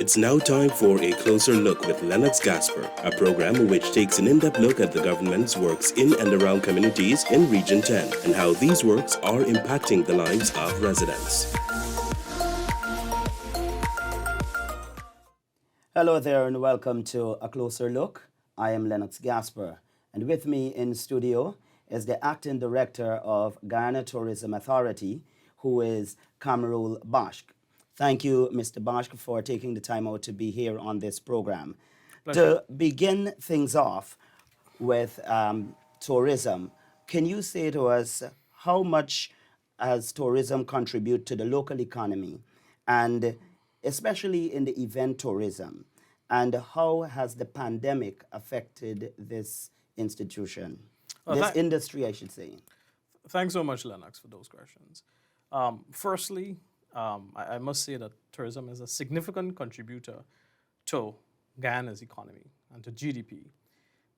It's now time for a closer look with Lennox Gasper, a program which takes an in-depth look at the government's works in and around communities in Region 10 and how these works are impacting the lives of residents. Hello there and welcome to A Closer Look. I am Lennox Gasper, and with me in studio is the Acting Director of Guyana Tourism Authority, who is Kamarul Bashk. Thank you, Mr. Bashk, for taking the time out to be here on this program. Pleasure. To begin things off with tourism, can you say to us how much has tourism contribute to the local economy, and especially in the event tourism, and how has the pandemic affected this institution, this industry, I should say? Thanks so much, Lennox, for those questions. Firstly, I must say that tourism is a significant contributor to Guyana's economy and to GDP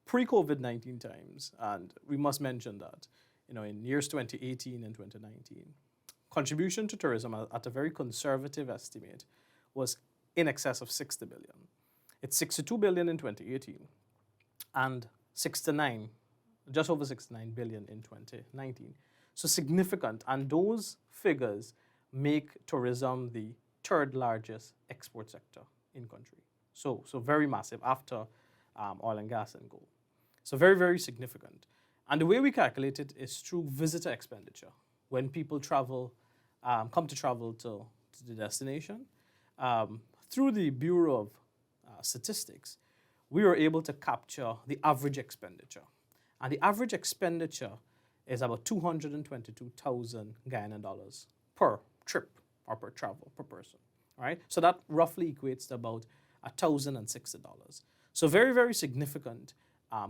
pre-COVID-19 times. And we must mention that, in years 2018 and 2019, contribution to tourism at a very conservative estimate was in excess of 60 billion. It's 62 billion in 2018 and just over 69 billion in 2019. So significant, and those figures make tourism the third largest export sector in country. So very massive after oil and gas and gold. So very, very significant. And the way we calculate it is through visitor expenditure. When people come to travel to the destination, through the Bureau of Statistics, we were able to capture the average expenditure. And the average expenditure is about 222,000 Guyana dollars per trip or per travel, per person, right? So that roughly equates to about $1,060. So very, very significant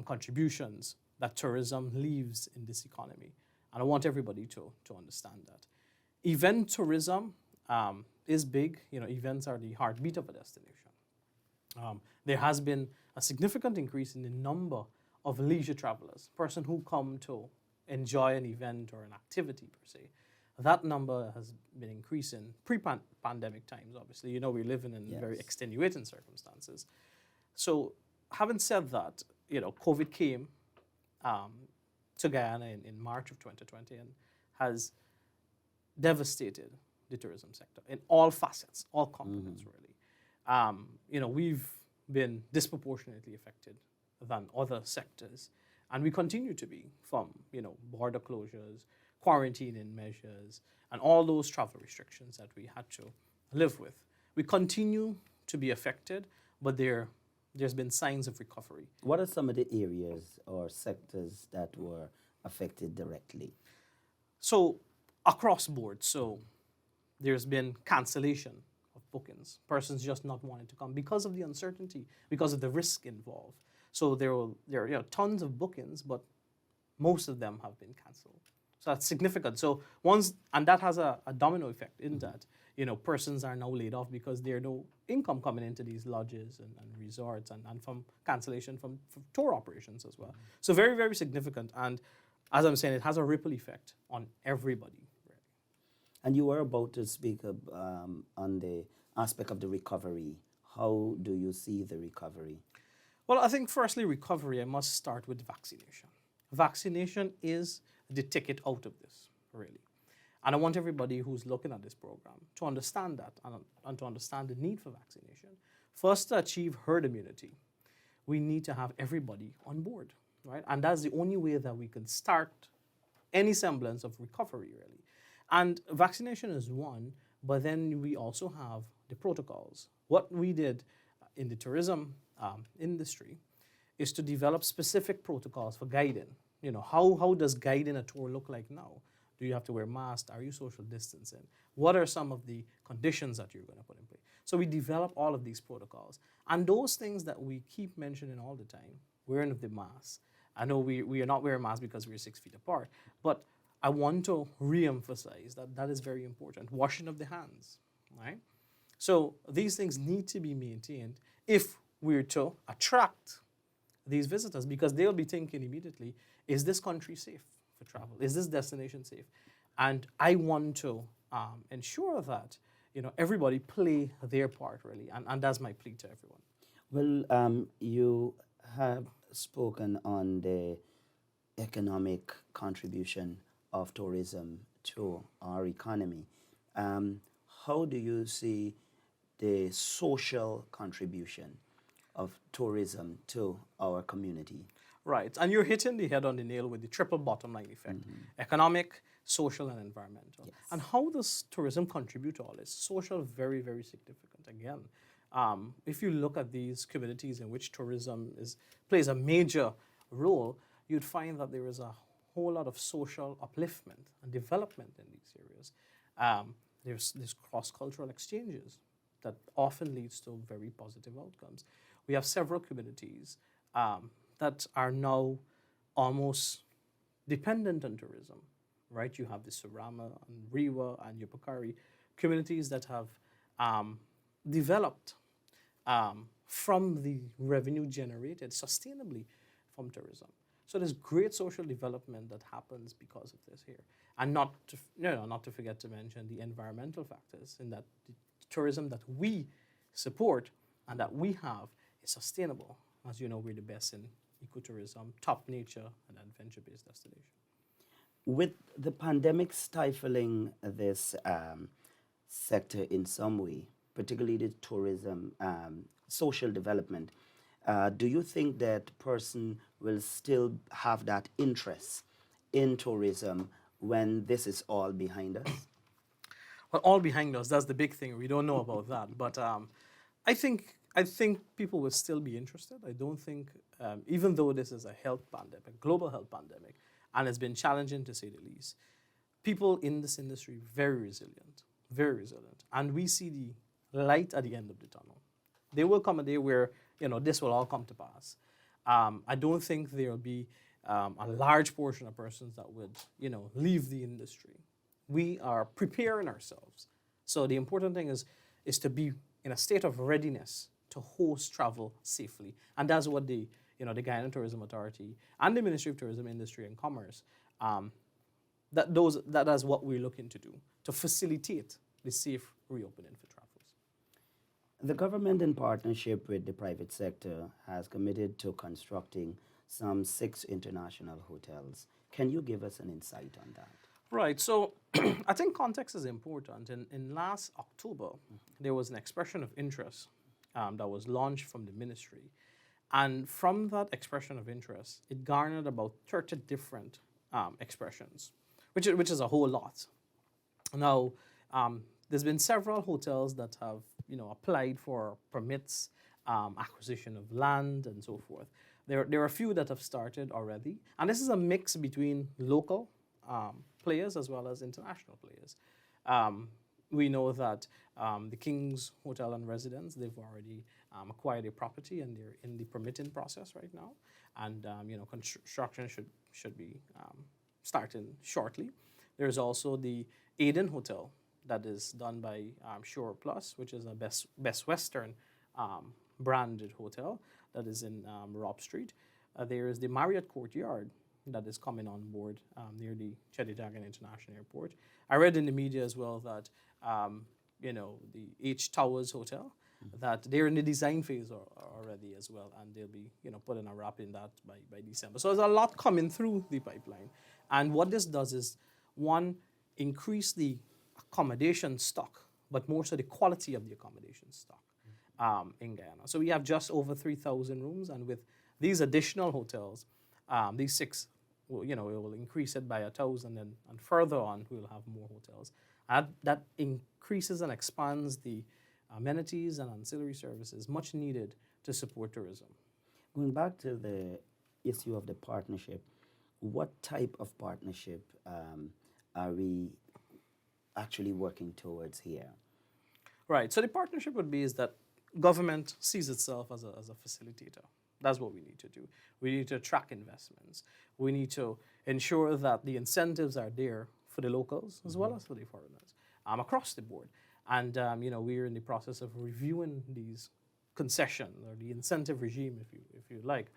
contributions that tourism leaves in this economy. And I want everybody to understand that. Event tourism is big. Events are the heartbeat of a destination. There has been a significant increase in the number of leisure travelers, person who come to enjoy an event or an activity per se. That number has been increasing pre-pandemic times, obviously. We're living in very extenuating circumstances. So having said that, COVID came to Guyana in March of 2020 and has devastated the tourism sector in all facets, all components, really. We've been disproportionately affected than other sectors, and we continue to be from, border closures, quarantining measures, and all those travel restrictions that we had to live with. We continue to be affected, but there's been signs of recovery. What are some of the areas or sectors that were affected directly? So across board, there's been cancellation of bookings, persons just not wanting to come because of the uncertainty, because of the risk involved. So there are tons of bookings, but most of them have been canceled. So that's significant. So and that has a domino effect in that, persons are now laid off because there's no income coming into these lodges and resorts and from cancellation from tour operations as well. So very, very significant. And as I'm saying, it has a ripple effect on everybody. Really. And you were about to speak on the aspect of the recovery. How do you see the recovery? Well, I think firstly, recovery, I must start with vaccination. Vaccination is the ticket out of this, really. And I want everybody who's looking at this program to understand that and to understand the need for vaccination. First, to achieve herd immunity, we need to have everybody on board, right? And that's the only way that we can start any semblance of recovery, really. And vaccination is one, but then we also have the protocols. What we did in the tourism industry is to develop specific protocols for guiding. How does guiding a tour look like now? Do you have to wear masks? Are you social distancing? What are some of the conditions that you're going to put in place? So we develop all of these protocols. And those things that we keep mentioning all the time, wearing of the mask. I know we are not wearing masks because we're 6 feet apart, but I want to re-emphasize that is very important. Washing of the hands, right? So these things need to be maintained if we're to attract these visitors, because they'll be thinking immediately, is this country safe for travel? Is this destination safe? And I want to ensure that everybody play their part really, and that's my plea to everyone. Well, you have spoken on the economic contribution of tourism to our economy. Um, how do you see the social contribution of tourism to our community? Right, and you're hitting the head on the nail with the triple bottom line effect: economic, social, and environmental. Yes. And how does tourism contribute to all this? Social, very, very significant. Again, if you look at these communities in which tourism plays a major role, you'd find that there is a whole lot of social upliftment and development in these areas. There's cross-cultural exchanges that often leads to very positive outcomes. We have several communities that are now almost dependent on tourism, right? You have the Surama and Rewa and Yupukari communities that have developed from the revenue generated sustainably from tourism. So there's great social development that happens because of this here, and not to forget to mention the environmental factors in that the tourism that we support and that we have is sustainable. As you know, we're the best in ecotourism, top nature and adventure-based destination. With the pandemic stifling this sector in some way, particularly the tourism, social development, do you think that person will still have that interest in tourism when this is all behind us? Well, all behind us, that's the big thing. We don't know about that. But I think people will still be interested. I don't think, even though this is a health pandemic, global health pandemic, and it's been challenging to say the least, people in this industry very resilient, very resilient. And we see the light at the end of the tunnel. There will come a day where, this will all come to pass. I don't think there will be a large portion of persons that would, leave the industry. We are preparing ourselves. So the important thing is to be in a state of readiness to host travel safely. And that's what the Guyana Tourism Authority and the Ministry of Tourism, Industry and Commerce, that is what we're looking to do, to facilitate the safe reopening for travelers. The government, in partnership with the private sector, has committed to constructing some 6 international hotels. Can you give us an insight on that? Right. So I think context is important. In last October, there was an expression of interest that was launched from the ministry. And from that expression of interest, it garnered about 30 different expressions, which is a whole lot. Now, there's been several hotels that have applied for permits, acquisition of land, and so forth. There are a few that have started already, and this is a mix between local players as well as international players. We know that the King's Hotel and Residence, they've already acquired a property and they're in the permitting process right now, and construction should be starting shortly. There's also the Aden Hotel that is done by Shore Plus, which is a Best Western branded hotel that is in Rob Street. There is the Marriott Courtyard that is coming on board near the Cheditagan International Airport. I read in the media as well that the H Towers Hotel, that they're in the design phase already as well, and they'll be putting a wrap in that by December. So there's a lot coming through the pipeline, and what this does is, one, increase the accommodation stock, but more so the quality of the accommodation stock in Guyana. So we have just over 3,000 rooms, and with these additional hotels, these 6, it will increase it by 1,000, and further on we'll have more hotels. That increases and expands the amenities and ancillary services much needed to support tourism. Going back to the issue of the partnership, what type of partnership are we actually working towards here? Right. So the partnership would be is that government sees itself as a facilitator. That's what we need to do. We need to attract investments. We need to ensure that the incentives are there for the locals as well as for the foreigners across the board. And we're in the process of reviewing these concessions or the incentive regime, if you like,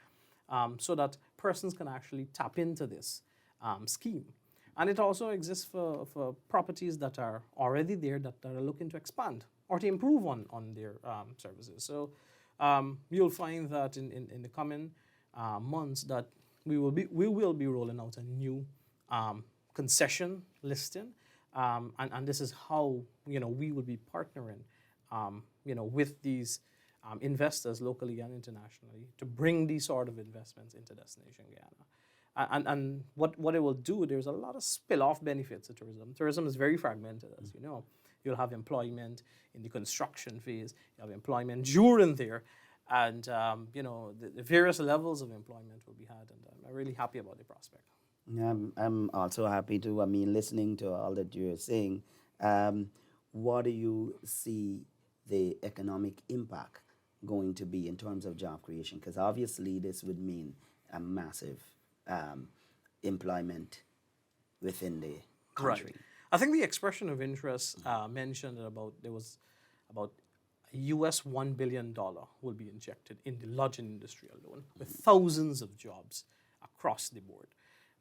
so that persons can actually tap into this scheme. And it also exists for properties that are already there that are looking to expand or to improve on their services. So you'll find that in the coming months that we will be rolling out a new concession listing, and this is how we will be partnering with these investors locally and internationally to bring these sort of investments into destination Guyana. And what it will do, there's a lot of spill-off benefits to tourism. Tourism is very fragmented, as you know. You'll have employment in the construction phase, you have employment during there, and the various levels of employment will be had, and I'm really happy about the prospect. I'm also happy to, listening to all that you're saying, what do you see the economic impact going to be in terms of job creation? Because obviously this would mean a massive employment within the country. Right. I think the expression of interest mentioned that there was about US $1 billion will be injected in the lodging industry alone, with thousands of jobs across the board.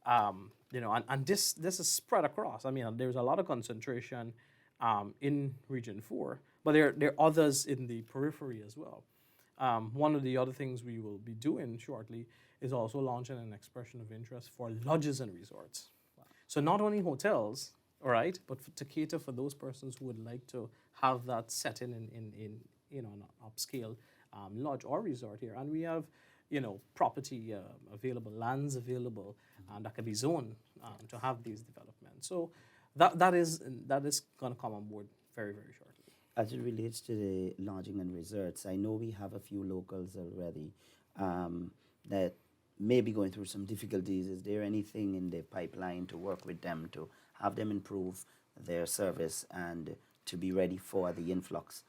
And this is spread across. I mean, there's a lot of concentration in Region 4, but there are others in the periphery as well. One of the other things we will be doing shortly is also launching an expression of interest for lodges and resorts. Wow. So not only hotels, all right, but to cater for those persons who would like to have that setting in an upscale lodge or resort here. And we have property available, lands available, that can be zoned to have these developments. So that is going to come on board very, very shortly. As it relates to the lodging and resorts, I know we have a few locals already that may be going through some difficulties. Is there anything in the pipeline to work with them to have them improve their service and to be ready for the influx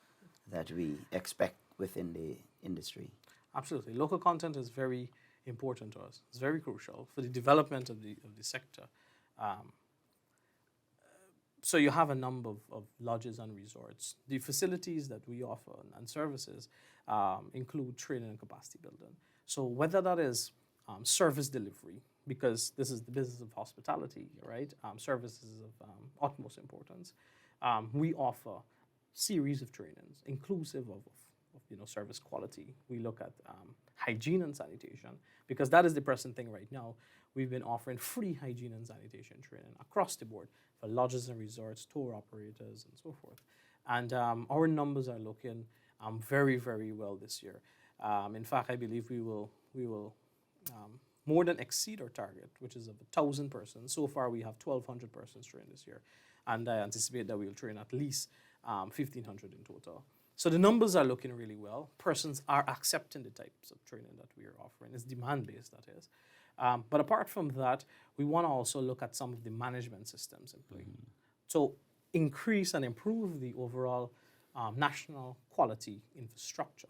that we expect within the industry? Absolutely. Local content is very important to us. It's very crucial for the development of the sector. So you have a number of lodges and resorts. The facilities that we offer and services include training and capacity building. So whether that is service delivery, because this is the business of hospitality, right? Services of utmost importance. We offer series of trainings inclusive of service quality. We look at hygiene and sanitation, because that is the pressing thing right now. We've been offering free hygiene and sanitation training across the board for lodges and resorts, tour operators, and so forth. And our numbers are looking very, very well this year. In fact, I believe we will more than exceed our target, which is of 1,000 persons. So far, we have 1,200 persons trained this year, and I anticipate that we'll train at least 1,500 in total. So the numbers are looking really well. Persons are accepting the types of training that we are offering. It's demand-based, that is. But apart from that, we want to also look at some of the management systems in play. So increase and improve the overall national quality infrastructure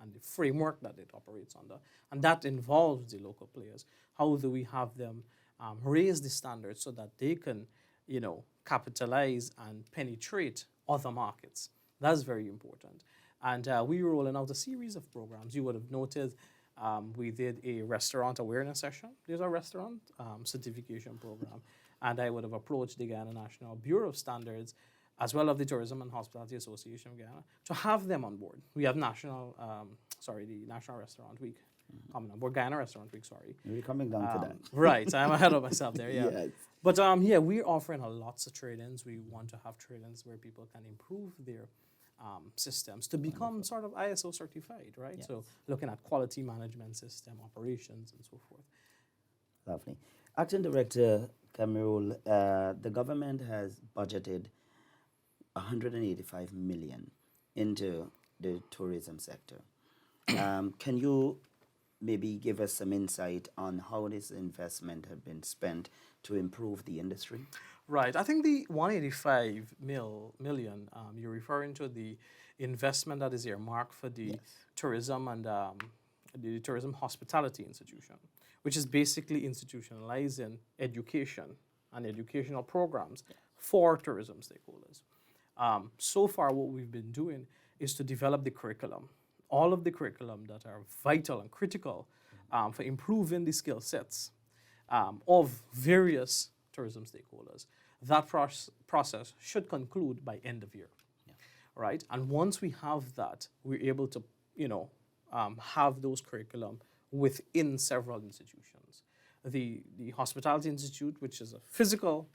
and the framework that it operates under. And that involves the local players. How do we have them raise the standards so that they can, capitalize and penetrate other markets? That's very important. And we're rolling out a series of programs. You would have noted we did a restaurant awareness session. There's a restaurant certification program. And I would have approached the Guyana National Bureau of Standards, as well as the Tourism and Hospitality Association of Guyana, to have them on board. We have the National Restaurant Week coming on board, Guyana Restaurant Week, sorry. We're coming down to that. Right, I'm ahead of myself there, yeah. Yes. But we're offering lots of trainings. We want to have trainings where people can improve their systems to become sort of ISO certified, right? Yes. So looking at quality management system, operations, and so forth. Lovely. Acting Director Camerul, the government has budgeted 185 million into the tourism sector. Can you maybe give us some insight on how this investment has been spent to improve the industry? Right. I think the 185 million, you're referring to the investment that is earmarked for the tourism and the tourism hospitality institution, which is basically institutionalizing education and educational programs for tourism stakeholders. So far, what we've been doing is to develop the curriculum, all of the curriculum that are vital and critical for improving the skill sets of various tourism stakeholders. That process should conclude by end of year, right? And once we have that, we're able to, have those curriculum within several institutions. The Hospitality Institute, which is a physical,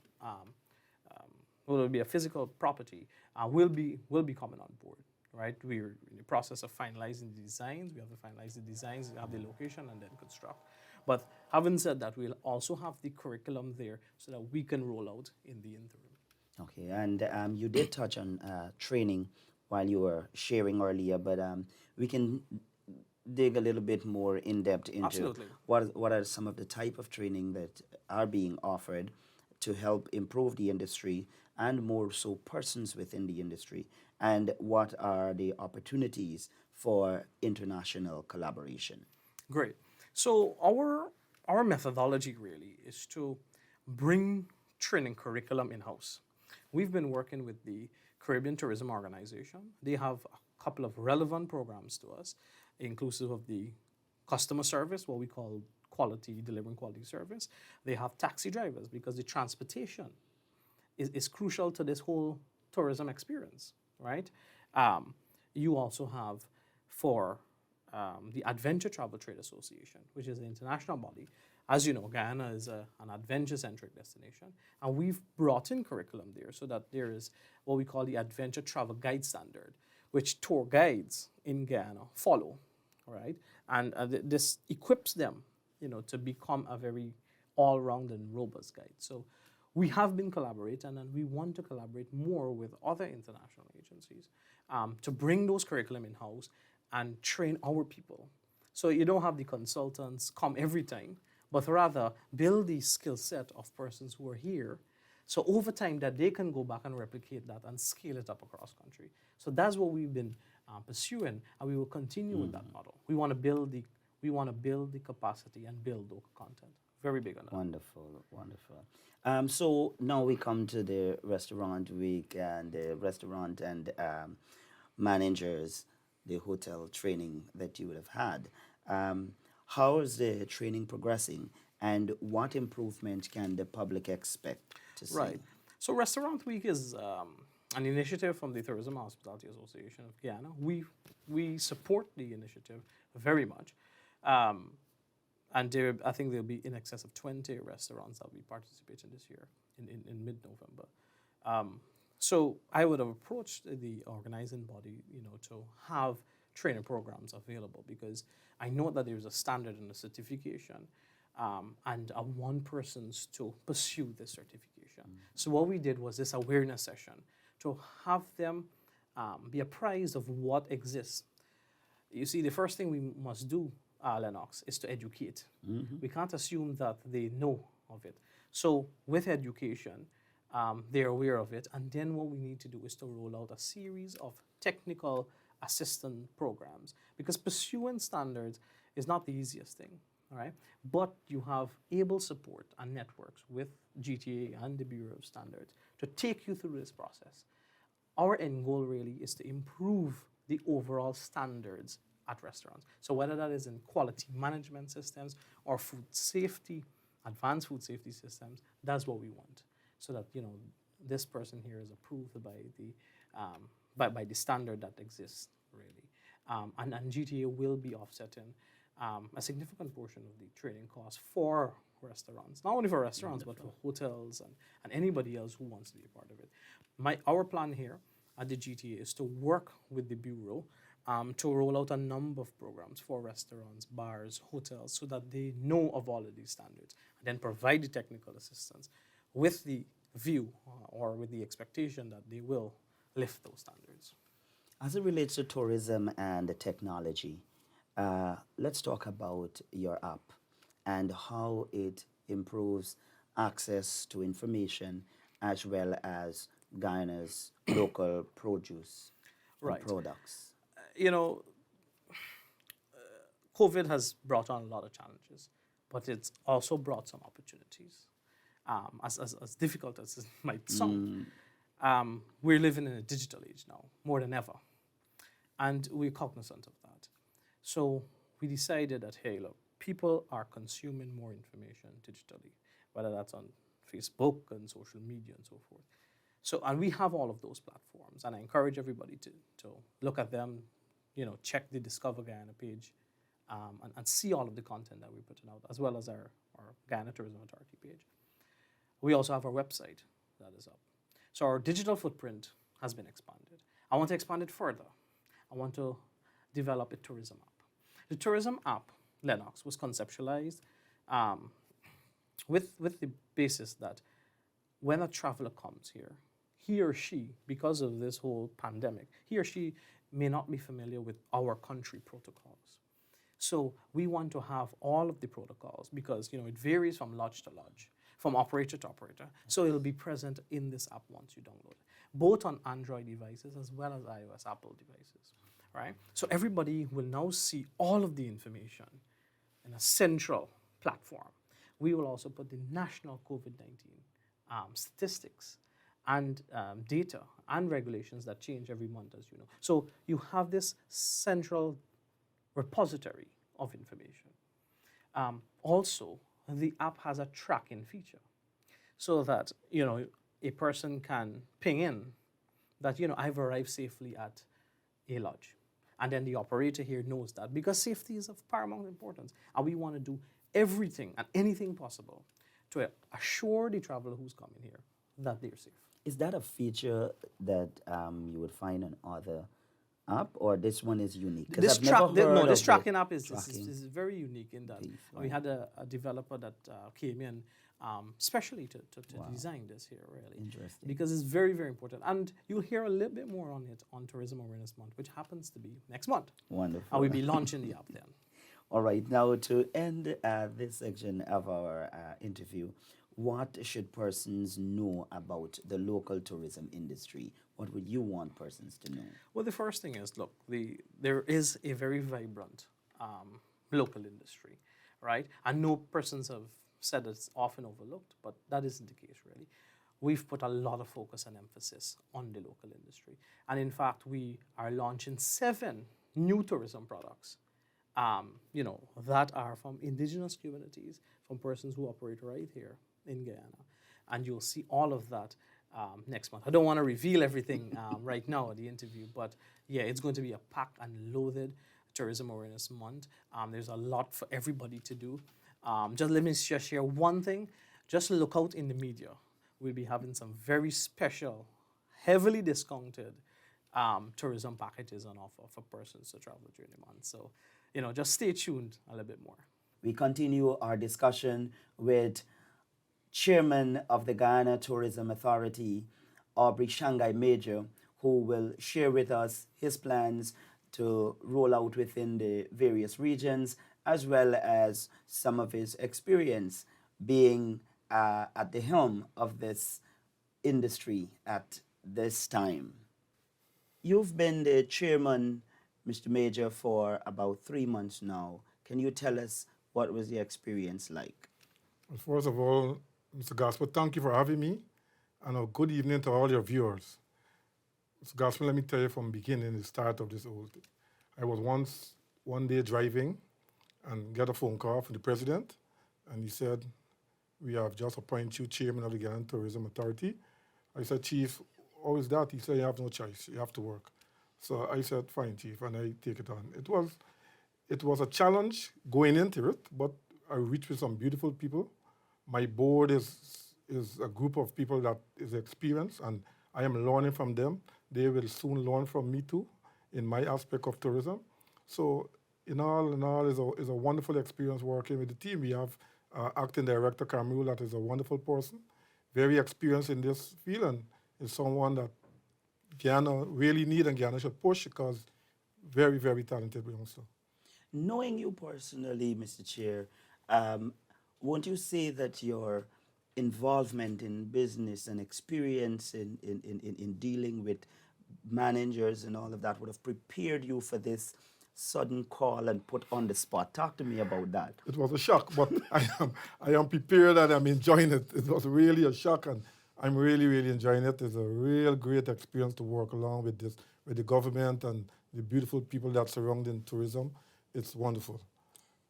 will be a physical property, will be coming on board, right? We're in the process of finalizing the designs. We have to finalize the designs, we have the location, and then construct. But having said that, we'll also have the curriculum there so that we can roll out in the interim. Okay, and you did touch on training while you were sharing earlier, but we can dig a little bit more in depth into Absolutely. what are some of the type of training that are being offered to help improve the industry and more so persons within the industry, and what are the opportunities for international collaboration. Great. So our methodology really is to bring training curriculum in-house. We've been working with the Caribbean Tourism Organization. They have a couple of relevant programs to us, inclusive of the customer service, what we call delivering quality service. They have taxi drivers because the transportation is crucial to this whole tourism experience, right? You also have for the Adventure Travel Trade Association, which is an international body. As you know, Guyana is an adventure-centric destination, and we've brought in curriculum there so that there is what we call the Adventure Travel Guide Standard, which tour guides in Guyana follow, right? And this equips them, to become a very all-round and robust guide. So we have been collaborating, and we want to collaborate more with other international agencies to bring those curriculum in-house and train our people. So you don't have the consultants come every time, but rather build the skill set of persons who are here. So over time that they can go back and replicate that and scale it up across country. So that's what we've been pursuing, and we will continue with that model. We want to build the capacity and build local content. Very big on that. Wonderful, wonderful. So now we come to the restaurant week and the restaurant and managers, the hotel training that you would have had. How is the training progressing, and what improvement can the public expect to see? Right. So Restaurant Week is an initiative from the Tourism and Hospitality Association of Guyana. We support the initiative very much. And I think there'll be in excess of 20 restaurants that will be participating this year in mid-November. So I would have approached the organizing body, to have training programs available, because I know that there's a standard and a certification, and I want persons to pursue this certification. So what we did was this awareness session to have them be apprised of what exists. You see, the first thing we must do, Lennox, is to educate. We can't assume that they know of it. So with education, they're aware of it, and then what we need to do is to roll out a series of technical assistant programs, because pursuing standards is not the easiest thing, all right? But you have able support and networks with GTA and the Bureau of Standards to take you through this process. Our end goal really is to improve the overall standards at restaurants. So whether that is in quality management systems or food safety, advanced food safety systems, that's what we want. So that, this person here is approved by the standard that exists, really. And GTA will be offsetting a significant portion of the training costs for restaurants. Not only for restaurants, but for hotels and anybody else who wants to be a part of it. Our plan here at the GTA is to work with the Bureau to roll out a number of programs for restaurants, bars, hotels, so that they know of all of these standards, and then provide the technical assistance with the view or with the expectation that they will lift those standards. As it relates to tourism and technology, let's talk about your app and how it improves access to information as well as Guyana's local produce and products. COVID has brought on a lot of challenges, but it's also brought some opportunities. As difficult as it might sound, we're living in a digital age now, more than ever. And we're cognizant of that. So we decided that, hey, look, people are consuming more information digitally, whether that's on Facebook and social media and so forth. So, and we have all of those platforms, and I encourage everybody to look at them, check the Discover Guyana page, and see all of the content that we're putting out, as well as our Guyana Tourism Authority page. We also have our website that is up. So our digital footprint has been expanded. I want to expand it further. I want to develop a tourism app. The tourism app, Lennox, was conceptualized with the basis that when a traveler comes here, he or she, because of this whole pandemic, he or she may not be familiar with our country protocols. So we want to have all of the protocols because it varies from lodge to lodge, from operator to operator. So it'll be present in this app once you download it, both on Android devices as well as iOS Apple devices, right? So everybody will now see all of the information in a central platform. We will also put the national COVID-19 statistics and data and regulations that change every month, as you know. So you have this central repository of information. Also, the app has a tracking feature so that, a person can ping in that, I've arrived safely at a lodge. And then the operator here knows that because safety is of paramount importance. And we want to do everything and anything possible to assure the traveler who's coming here that they're safe. Is that a feature that you would find on other app, or this one is unique? 'Cause This I've never heard of this the tracking app is very unique in that we had a developer that came in specially to design this here, really. Interesting. Because it's very, very important. And you'll hear a little bit more on it on Tourism Awareness Month, which happens to be next month. Wonderful. And we'll be launching the app then. All right, now to end this section of our interview, what should persons know about the local tourism industry? What would you want persons to know? Well, the first thing is, look, there is a very vibrant local industry, right? I know persons have said it's often overlooked, but that isn't the case, really. We've put a lot of focus and emphasis on the local industry. And in fact, we are launching 7 new tourism products that are from indigenous communities, from persons who operate right here in Guyana. And you'll see all of that next month. I don't want to reveal everything right now at the interview, but yeah, it's going to be a packed and loaded Tourism Awareness Month. There's a lot for everybody to do. Just let me just share one thing. Just look out in the media. We'll be having some very special, heavily discounted tourism packages on offer for persons to travel during the month. So, just stay tuned a little bit more. We continue our discussion with Chairman of the Guyana Tourism Authority, Aubrey Shanghai Major, who will share with us his plans to roll out within the various regions, as well as some of his experience being at the helm of this industry at this time. You've been the chairman, Mr. Major, for about 3 months now. Can you tell us what was the experience like? First of all, Mr. Gasper, thank you for having me, and a good evening to all your viewers. Mr. Gasper, let me tell you from the beginning, the start of this whole thing. I was once one day driving and get a phone call from the president, and he said, "We have just appointed you chairman of the Guyana Tourism Authority." I said, "Chief, how is that?" He said, "You have no choice. You have to work." So I said, "Fine, Chief," and I take it on. It was a challenge going into it, but I reached with some beautiful people. My board is a group of people that is experienced, and I am learning from them. They will soon learn from me too in my aspect of tourism. So in all, is a wonderful experience working with the team. We have acting director Camille, that is a wonderful person, very experienced in this field, and is someone that Guyana really need and Guyana should push because very, very talented youngster. Knowing you personally, Mr. Chair, won't you say that your involvement in business and experience in dealing with managers and all of that would have prepared you for this sudden call and put on the spot? Talk to me about that. It was a shock, but I am prepared and I'm enjoying it. It was really a shock, and I'm really, really enjoying it. It's a real great experience to work along with the government and the beautiful people that surround tourism. It's wonderful.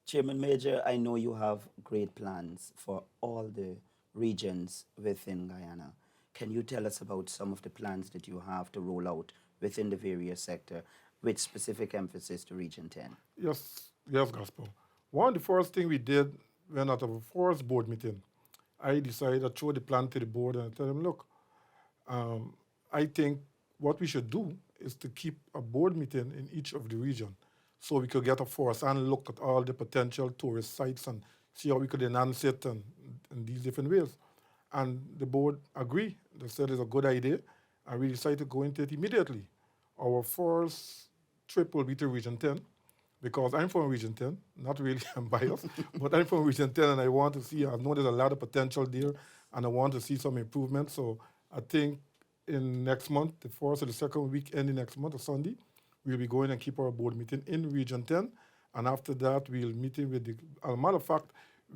Chairman Major, I know you have great plans for all the regions within Guyana. Can you tell us about some of the plans that you have to roll out within the various sector with specific emphasis to Region 10? Yes, Gospel. One of the first thing we did when at our first board meeting, I decided to throw the plan to the board and tell them, look, um, I think what we should do is to keep a board meeting in each of the region so we could get a force and look at all the potential tourist sites and see how we could enhance it and in these different ways. And the board agreed. They said it's a good idea, and we decided to go into it immediately. Our first trip will be to Region 10 because I'm from Region 10. Not really, I'm biased, but I'm from Region 10 and I want to see, I know there's a lot of potential there and I want to see some improvement. So I think in next month, the first or the second week ending next month, or Sunday, we'll be going and keep our board meeting in Region 10. And after that, we'll meeting with the, as a matter of fact,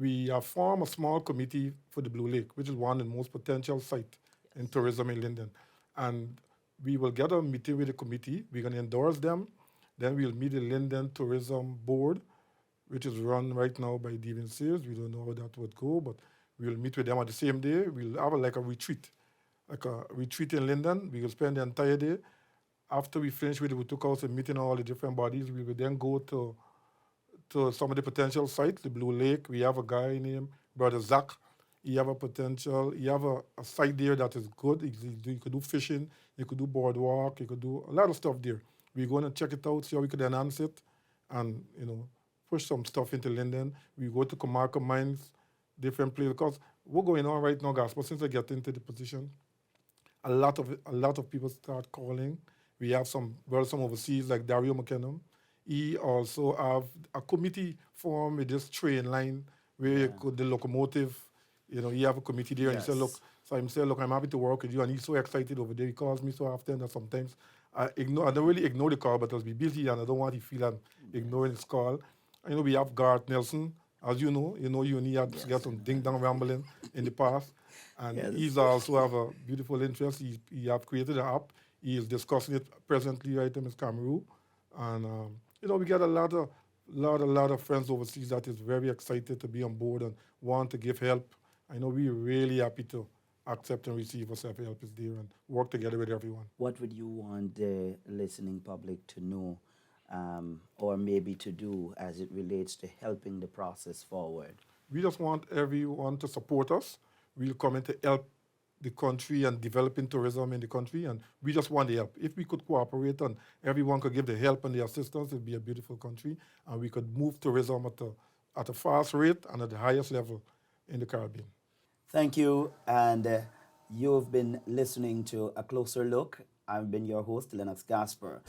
we have formed a small committee for the Blue Lake, which is one of the most potential site in tourism in Linden. And we will get a meeting with the committee. We're going to endorse them. Then we'll meet the Linden Tourism Board, which is run right now by Devin Sears. We don't know how that would go, but we'll meet with them on the same day. We'll have like a retreat in Linden. We will spend the entire day. After we finish with it, we took out a meeting all the different bodies. We will then go to some of the potential sites, the Blue Lake. We have a guy named Brother Zach. He have a potential, he have a site there that is good. You could do fishing, you could do boardwalk, you could do a lot of stuff there. We're going to check it out, see how we could enhance it and, push some stuff into Linden. We go to Comarca Mines, different places, because what's going on right now, guys, but since I get into the position, a lot of people start calling. We have some overseas, like Dario McKenna. He also have a committee formed with this train line where you could, the locomotive, he have a committee there and he said, look, I'm happy to work with you. And he's so excited over there. He calls me so often that sometimes I don't really ignore the call, but I'll be busy and I don't want to feel I'm ignoring his call. We have Garth Nelson, as you know, you and he had got some ding-dong rambling in the past. And he's also have a beautiful interest. He have created an app. He is discussing it presently right in his Cameroon. And, we get a lot of friends overseas that is very excited to be on board and want to give help. I know we're really happy to accept and receive a self-help is there and work together with everyone. What would you want the listening public to know or maybe to do as it relates to helping the process forward? We just want everyone to support us. We'll come in to help the country and developing tourism in the country, and we just want the help. If we could cooperate and everyone could give the help and the assistance, it'd be a beautiful country, and we could move tourism at a fast rate and at the highest level in the Caribbean. Thank you, and you've been listening to A Closer Look. I've been your host, Lennox Gasper.